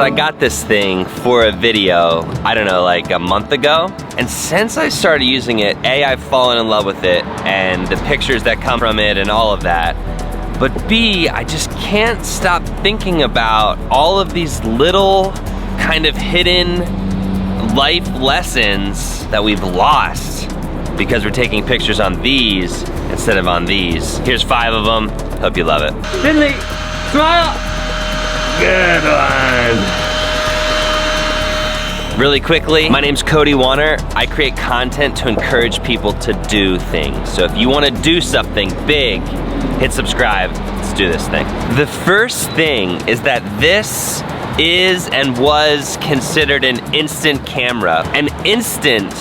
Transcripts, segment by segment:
So I got this thing for a video, I don't know, like a month ago. And since I started using it, A, I've fallen in love with it and the pictures that come from it and all of that. But B, I just can't stop thinking about all of these little kind of hidden life lessons that we've lost because we're taking pictures on these instead of on these. Here's 5 of them. Hope you love it. Finley, smile. Good one. Really quickly, my name's Cody Wanner. I create content to encourage people to do things. So if you want to do something big, hit subscribe. Let's do this thing. The first thing is that this is and was considered an instant camera. An instant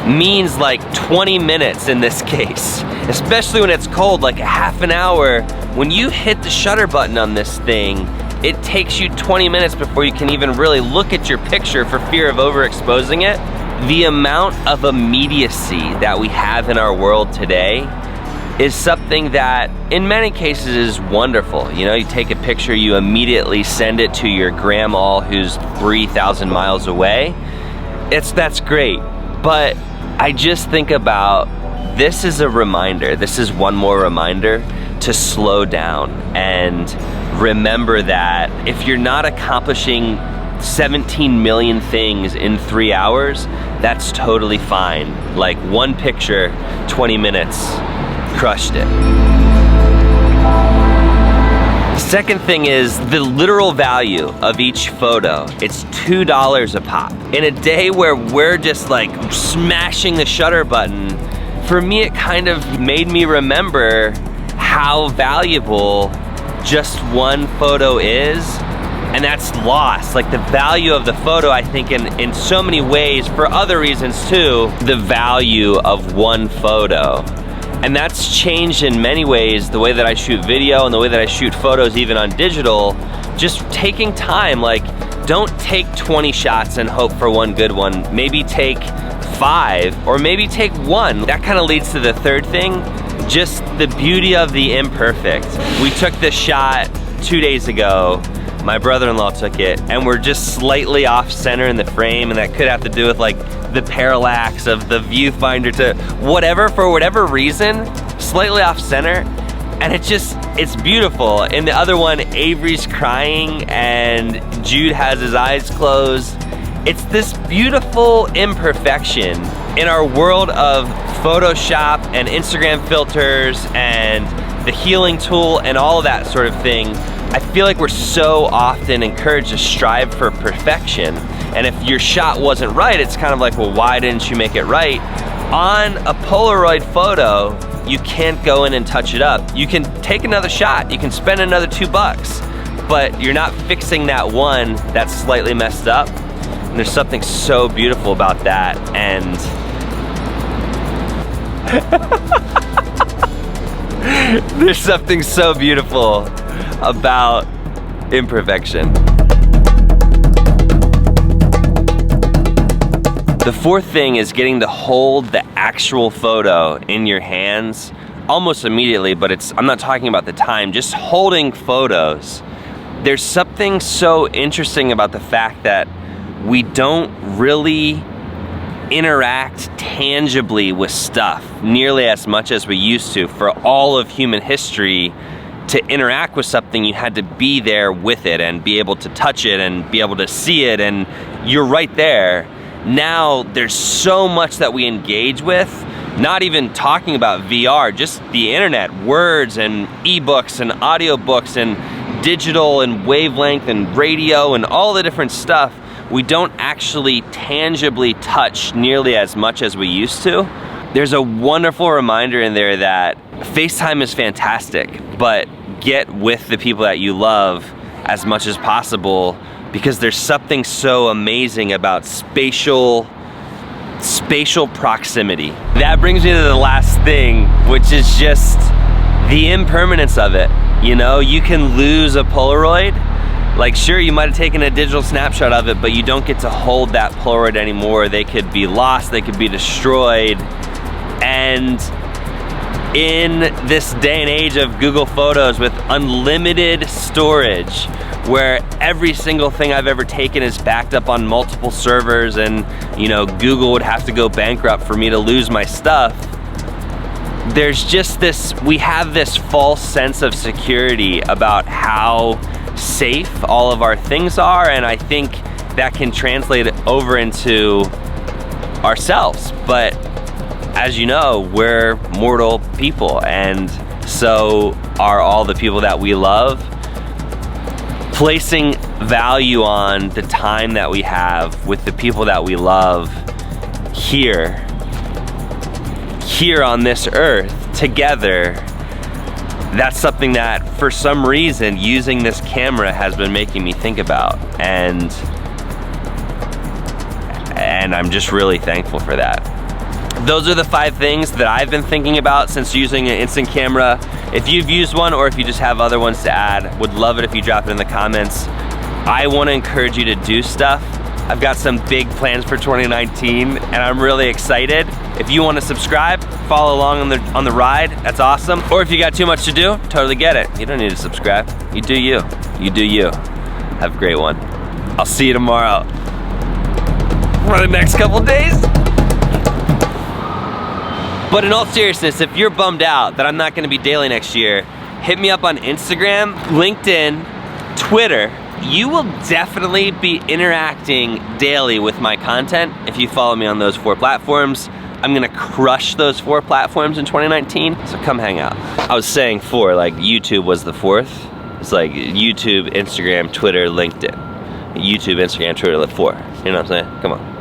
means like 20 minutes in this case, especially when it's cold, like a half an hour. When you hit the shutter button on this thing, it takes you 20 minutes before you can even really look at your picture for fear of overexposing it. The amount of immediacy that we have in our world today is something that in many cases is wonderful. You know, you take a picture, you immediately send it to your grandma who's 3,000 miles away. That's great, but I just think about, this is a reminder, this is one more reminder to slow down and remember that if you're not accomplishing 17 million things in 3 hours, that's totally fine. Like one picture, 20 minutes, crushed it. Second thing is the literal value of each photo. It's $2 a pop. In a day where we're just like smashing the shutter button, for me it kind of made me remember how valuable just one photo is, and that's lost. Like the value of the photo, I think in so many ways, for other reasons too, the value of one photo. And that's changed in many ways, the way that I shoot video and the way that I shoot photos even on digital. Just taking time, like don't take 20 shots and hope for one good one. Maybe take 5 or maybe take 1. That kind of leads to the third thing, just the beauty of the imperfect. We took this shot 2 days ago. My brother-in-law took it, and we're just slightly off center in the frame, and that could have to do with like the parallax of the viewfinder to whatever, for whatever reason, slightly off center, and it's beautiful. In the other one, Avery's crying and Jude has his eyes closed. It's this beautiful imperfection in our world of Photoshop and Instagram filters and the healing tool and all of that sort of thing. I feel like we're so often encouraged to strive for perfection. And if your shot wasn't right, it's kind of like, well, why didn't you make it right? On a Polaroid photo, you can't go in and touch it up. You can take another shot, you can spend another $2, but you're not fixing that one that's slightly messed up. And there's something so beautiful about that. And there's something so beautiful about imperfection. The fourth thing is getting to hold the actual photo in your hands almost immediately, but I'm not talking about the time, just holding photos. There's something so interesting about the fact that we don't really interact tangibly with stuff nearly as much as we used to. For all of human history, to interact with something, you had to be there with it and be able to touch it and be able to see it, and you're right there. Now there's so much that we engage with, not even talking about VR, just the internet, words and ebooks and audiobooks and digital and wavelength and radio and all the different stuff. We don't actually tangibly touch nearly as much as we used to. There's a wonderful reminder in there that FaceTime is fantastic, but get with the people that you love as much as possible, because there's something so amazing about spatial proximity. That brings me to the last thing, which is just the impermanence of it. You know, you can lose a Polaroid. Like, sure, you might have taken a digital snapshot of it, but you don't get to hold that Polaroid anymore. They could be lost, they could be destroyed. And in this day and age of Google Photos with unlimited storage, where every single thing I've ever taken is backed up on multiple servers, and you know, Google would have to go bankrupt for me to lose my stuff. There's just this, we have this false sense of security about how safe all of our things are, and I think that can translate over into ourselves. But as you know, we're mortal people, and so are all the people that we love. Placing value on the time that we have with the people that we love here on this earth together, that's something that for some reason using this camera has been making me think about, and I'm just really thankful for that. Those are the 5 things that I've been thinking about since using an instant camera. If you've used one, or if you just have other ones to add, would love it if you drop it in the comments. I want to encourage you to do stuff. I've got some big plans for 2019, and I'm really excited. If you want to subscribe, follow along on the ride, that's awesome. Or if you got too much to do, totally get it. You don't need to subscribe. You do you. You do you. Have a great one. I'll see you tomorrow. For the next couple days. But in all seriousness, if you're bummed out that I'm not gonna be daily next year, hit me up on Instagram, LinkedIn, Twitter. You will definitely be interacting daily with my content if you follow me on those 4 platforms. I'm gonna crush those 4 platforms in 2019, so come hang out. I was saying 4, like YouTube was the 4th. It's like YouTube, Instagram, Twitter, LinkedIn. YouTube, Instagram, Twitter, 4. You know what I'm saying? Come on.